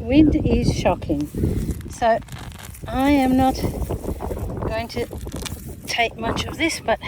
wind is shocking. So I am not going to take much of this, but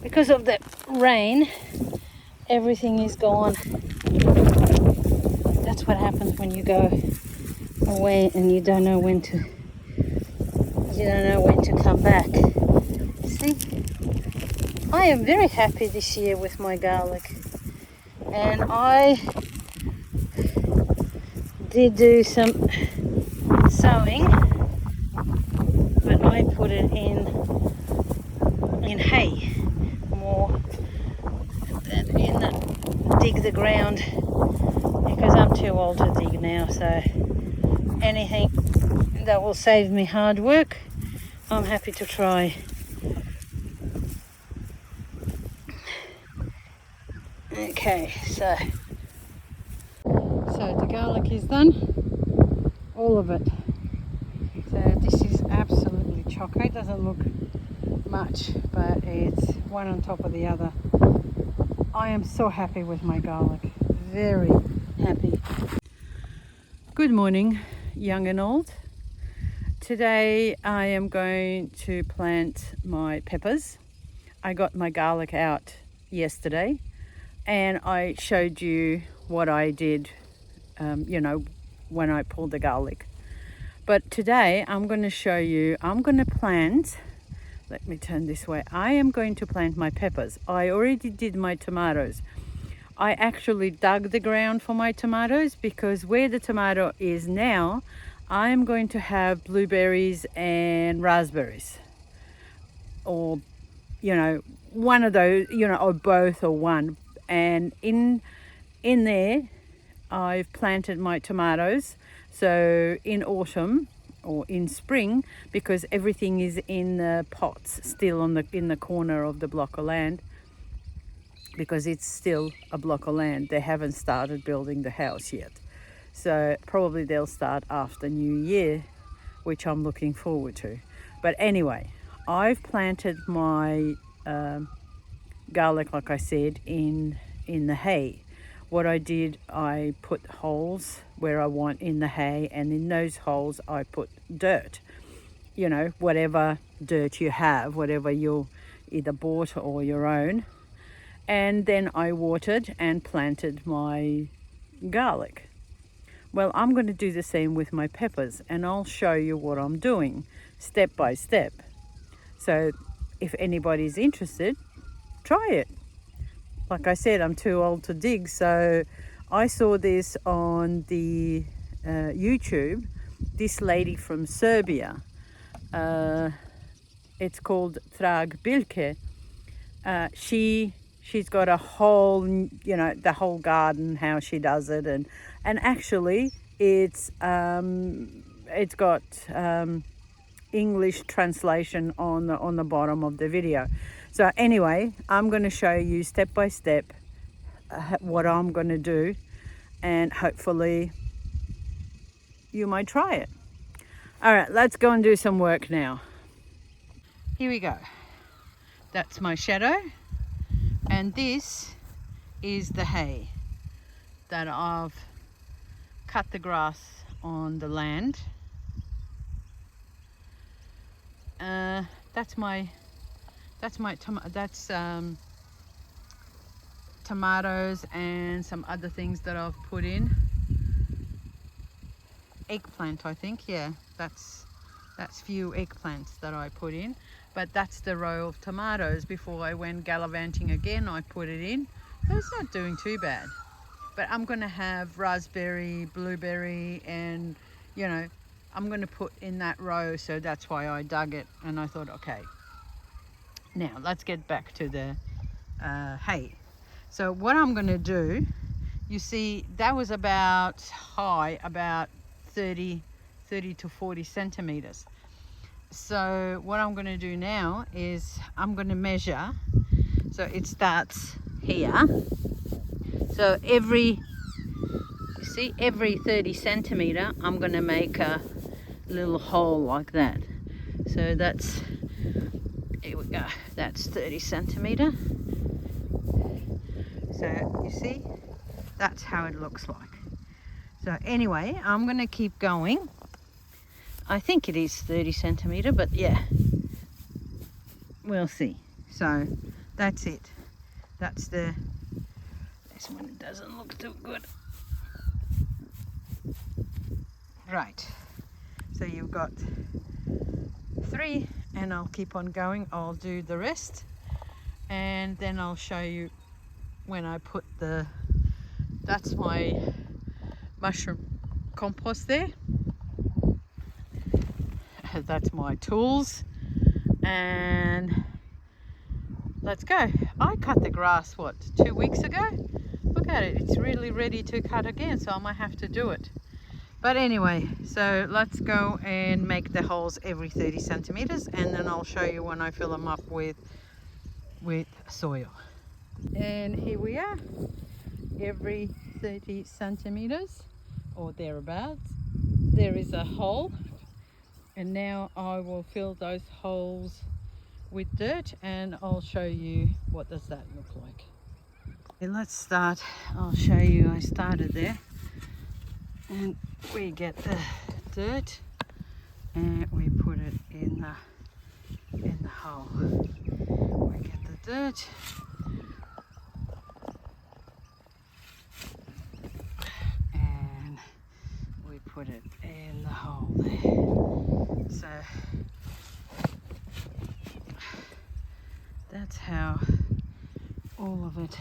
because of the rain, everything is gone. That's what happens when you go away and you don't know when to come back. See, I am very happy this year with my garlic, and I did do some sowing, but I put it in hay more than dig the ground, because I'm too old to dig now. So anything that will save me hard work, I'm happy to try. Okay, so the garlic is done, all of it. So this is absolutely choco. It doesn't look much, but it's one on top of the other. I am so happy with my garlic, very happy. Good morning, young and old. Today I am going to plant my peppers. I got my garlic out yesterday and I showed you what I did, when I pulled the garlic. But today I'm going to show you, I'm going to plant, let me turn this way. I am going to plant my peppers. I already did my tomatoes. I actually dug the ground for my tomatoes because where the tomato is now, I'm going to have blueberries and raspberries, or one of those, or both, or one. And in there I've planted my tomatoes. So in autumn or in spring, because everything is in the pots still in the corner of the block of land, because it's still a block of land. They haven't started building the house yet. So probably they'll start after New Year, which I'm looking forward to. But anyway, I've planted my garlic, like I said, in the hay. What I did, I put holes where I want in the hay, and in those holes I put dirt. Whatever dirt you have, whatever you either bought or your own. And then I watered and planted my garlic. Well, I'm going to do the same with my peppers, and I'll show you what I'm doing step by step. So if anybody's interested, try it. Like I said, I'm too old to dig, so I saw this on the YouTube. This lady from Serbia, it's called Trag Bilke. She's got a whole, the whole garden, how she does it, and actually it's got English translation on the bottom of the video. So anyway, I'm going to show you step by step what I'm going to do, and hopefully you might try it. All right, let's go and do some work now. Here we go. That's my shadow, and this is the hay that I've cut the grass on the land. That's tomatoes and some other things that I've put in. Eggplant, I think. Yeah, that's few eggplants that I put in. But that's the row of tomatoes. Before I went gallivanting again, I put it in. So it's not doing too bad. But I'm going to have raspberry, blueberry, and I'm going to put in that row. So that's why I dug it, and I thought, okay, now let's get back to the hay. So what I'm going to do, you see, that was about high, about 30 to 40 centimeters. So what I'm going to do now is I'm going to measure. So it starts here. So every 30 centimeter, I'm going to make a little hole like that. So here we go, that's 30 centimeter. So you see, that's how it looks like. So anyway, I'm going to keep going. I think it is 30 centimetre, but yeah, we'll see. So that's it. That's the, this one doesn't look too good. Right, so you've got 3 and I'll keep on going. I'll do the rest and then I'll show you when I put the, that's my mushroom compost there. That's my tools and let's go. I cut the grass, what, 2 weeks ago? Look at it, it's really ready to cut again, so I might have to do it. But anyway, so let's go and make the holes every 30 centimeters and then I'll show you when I fill them up with soil. And here we are, every 30 centimeters or thereabouts, there is a hole. And now I will fill those holes with dirt and I'll show you what does that look like. Okay, let's start. I'll show you. I started there and we get the dirt and we put it in the hole. We get the dirt and we put it in the hole there. So that's how all of it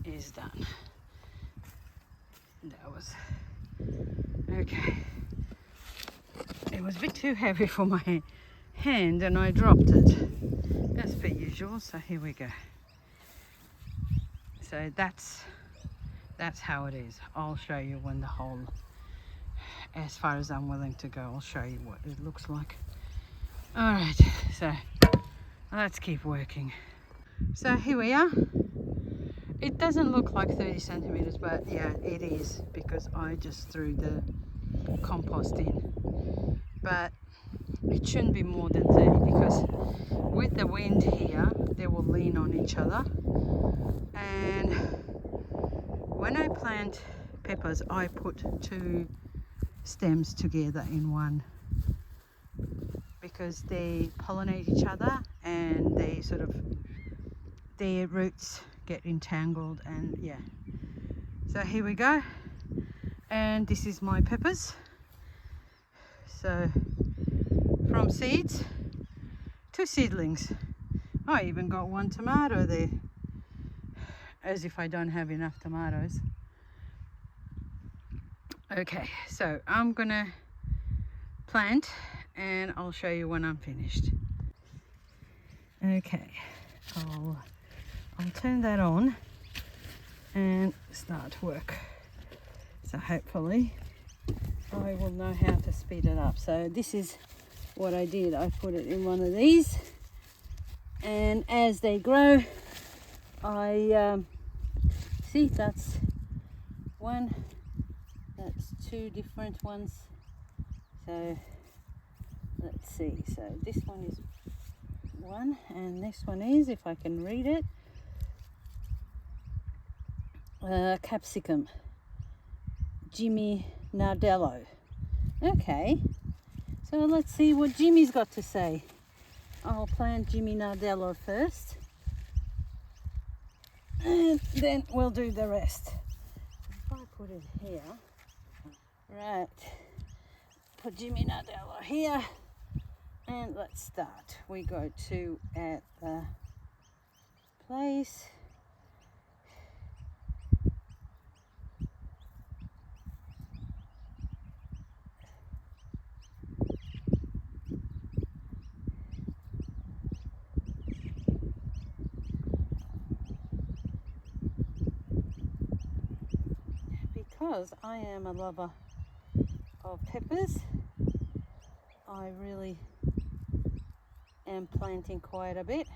is done. That was okay. It was a bit too heavy for my hand and I dropped it as per usual, so here we go. So that's how it is. I'll show you when the hole, as far as I'm willing to go, I'll show you what it looks like. All right, so let's keep working. So here we are. It doesn't look like 30 centimeters, but yeah, it is because I just threw the compost in. But it shouldn't be more than 30 because with the wind here, they will lean on each other. And when I plant peppers, I put 2 stems together in one because they pollinate each other and they sort of, their roots get entangled and yeah. So here we go, and this is my peppers. So from seeds to seedlings. I even got 1 tomato there, as if I don't have enough tomatoes. Okay, so I'm gonna plant and I'll show you when I'm finished. Okay, I'll turn that on and start work. So hopefully I will know how to speed it up. So this is what I did. I put it in one of these and as they grow, I see that's 1, that's 2 different ones. So let's see, so this one is 1 and this one is, if I can read it, capsicum, Jimmy Nardello. Okay, so let's see what Jimmy's got to say. I'll plant Jimmy Nardello first and then we'll do the rest. If I put it here, right, put Jimmy Nardello here and let's start. We go to at the place. Because I am a lover of peppers, I really am planting quite a bit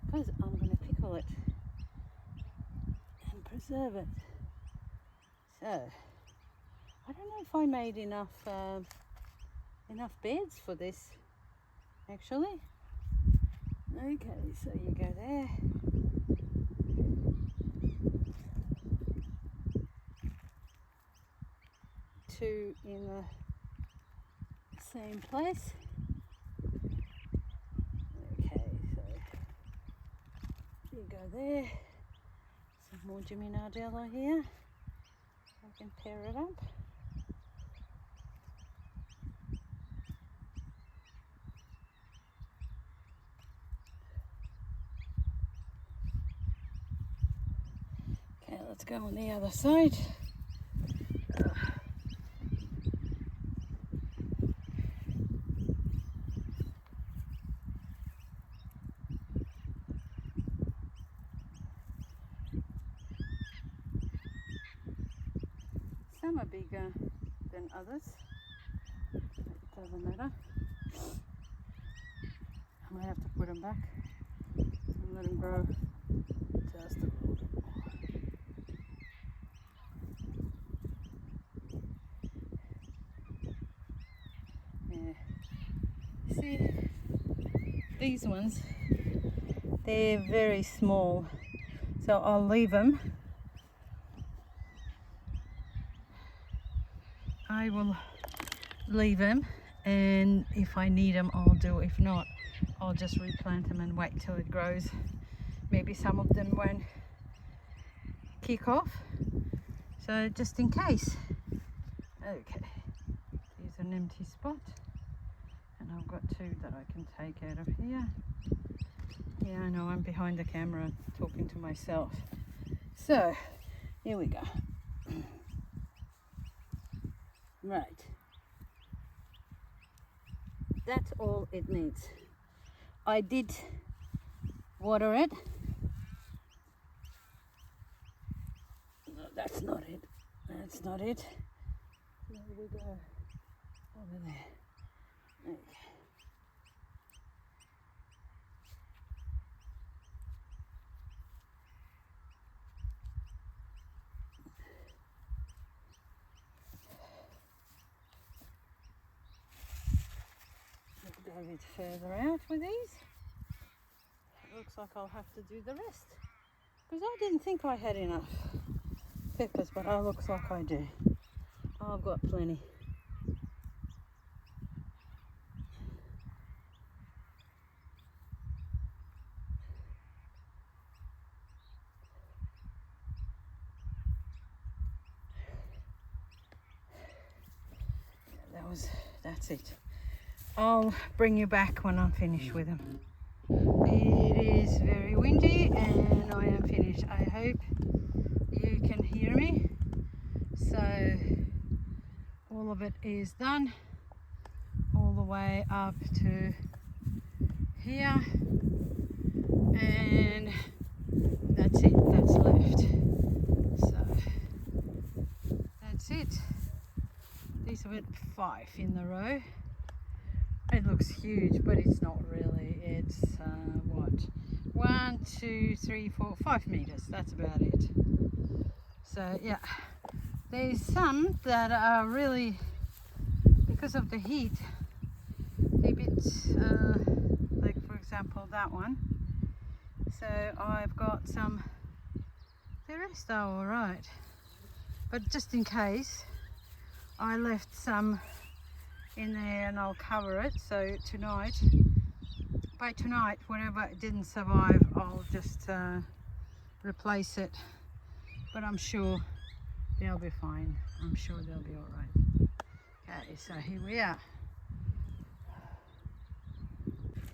because I'm going to pickle it and preserve it. So I don't know if I made enough beds for this actually. Okay, so you go there. two in the same place. Okay, so you go there. Some more Jimmy Nardella here. I can pair it up. Okay, let's go on the other side. Some are bigger than others. It doesn't matter. I might have to put them back and let them grow just a little bit more. Yeah. See, these ones, they're very small, so I'll leave them. I will leave them, and if I need them I'll do. If not, I'll just replant them and wait till it grows. Maybe some of them won't kick off, so just in case. Okay, here's an empty spot, and I've got two that I can take out of here. Yeah, I know, I'm behind the camera talking to myself. So here we go. Right, that's all it needs. I did water it. No, that's not it. That's not it. There we go. Over there. Okay. Go a bit further out with these. It looks like I'll have to do the rest, because I didn't think I had enough peppers, but it looks like I do. I've got plenty. That's it. I'll bring you back when I'm finished with them. It is very windy and I am finished. I hope you can hear me. So all of it is done, all the way up to here, and that's it, that's left. So that's it. These are 5 in the row. It looks huge, but it's not really. It's what, 1, 2, 3, 4, 5 meters. That's about it. So yeah, there's some that are really, because of the heat, a bit like, for example, that one. So I've got some. The rest are all right, but just in case, I left some in there and I'll cover it. So tonight, by tonight, whatever it didn't survive, I'll just replace it. But I'm sure they'll be fine. I'm sure they'll be all right. Okay, so here we are.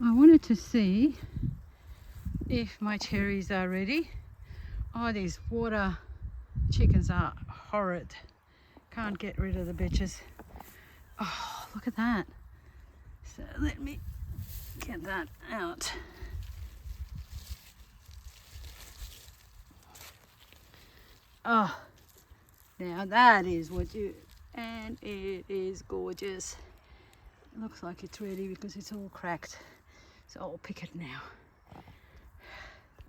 I wanted to see if my cherries are ready. Oh, these water chickens are horrid. Can't get rid of the bitches. Oh, look at that. So let me get that out. Oh, now that is what you, and it is gorgeous. It looks like it's ready because it's all cracked. So I'll pick it now.